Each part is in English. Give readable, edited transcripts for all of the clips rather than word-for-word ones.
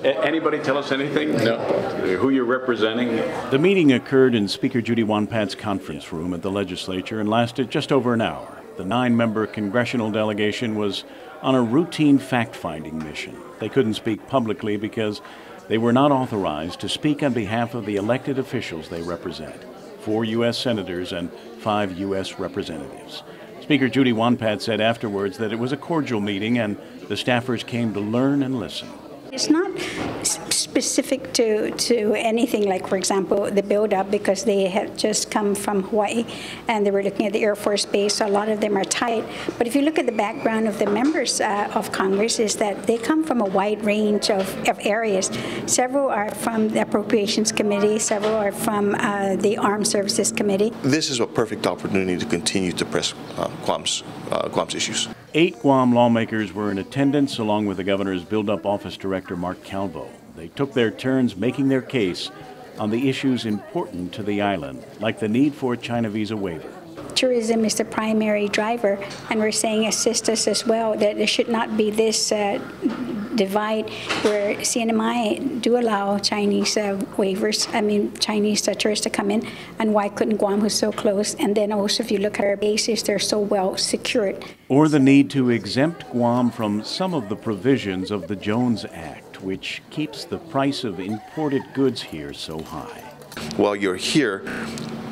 Anybody tell us anything? No. Who you're representing? The meeting occurred in Speaker Judy Wonpat's conference room at the legislature and lasted just over an hour. The 9-member congressional delegation was on a routine fact-finding mission. They couldn't speak publicly because they were not authorized to speak on behalf of the elected officials they represent, 4 U.S. senators and 5 U.S. representatives. Speaker Judy Wonpat said afterwards that it was a cordial meeting and the staffers came to learn and listen. It's not specific to anything like, for example, the build-up, because they had just come from Hawaii and they were looking at the Air Force Base, so a lot of them are tight. But if you look at the background of the members of Congress, is that they come from a wide range of areas. Several are from the Appropriations Committee, several are from the Armed Services Committee. This is a perfect opportunity to continue to press Guam's issues. 8 Guam lawmakers were in attendance, along with the governor's build-up office director, Mark Calvo. They took their turns making their case on the issues important to the island, like the need for a China visa waiver. Tourism is the primary driver, and we're saying assist us as well, that there should not be this divide where CNMI do allow Chinese Chinese tourists to come in, and why couldn't Guam, who's so close? And then also, if you look at our bases, they're so well secured. Or the need to exempt Guam from some of the provisions of the Jones Act, which keeps the price of imported goods here so high. While you're here,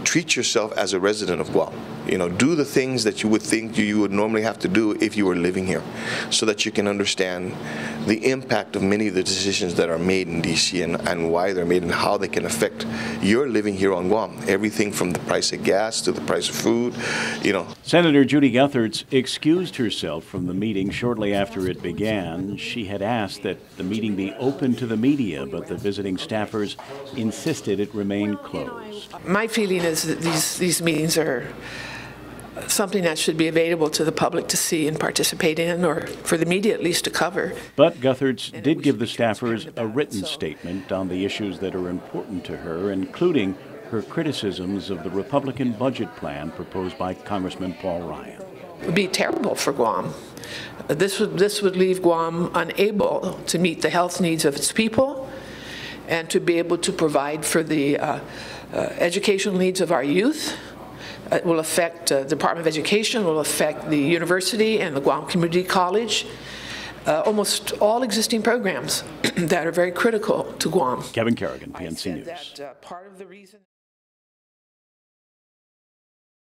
treat yourself as a resident of Guam. Do the things that you would think you would normally have to do if you were living here, so that you can understand the impact of many of the decisions that are made in D.C. and why they're made and how they can affect your living here on Guam. Everything from the price of gas to the price of food, Senator Judy Guthertz excused herself from the meeting shortly after it began. She had asked that the meeting be open to the media, but the visiting staffers insisted it remain closed. My feeling is that these meetings are something that should be available to the public to see and participate in, or for the media at least to cover. But Guthertz did give the staffers a written statement on the issues that are important to her, including her criticisms of the Republican budget plan proposed by Congressman Paul Ryan. It would be terrible for Guam. This would leave Guam unable to meet the health needs of its people and to be able to provide for the educational needs of our youth. It will affect the Department of Education, will affect the university and the Guam Community College, almost all existing programs that are very critical to Guam. Kevin Kerrigan, PNC News.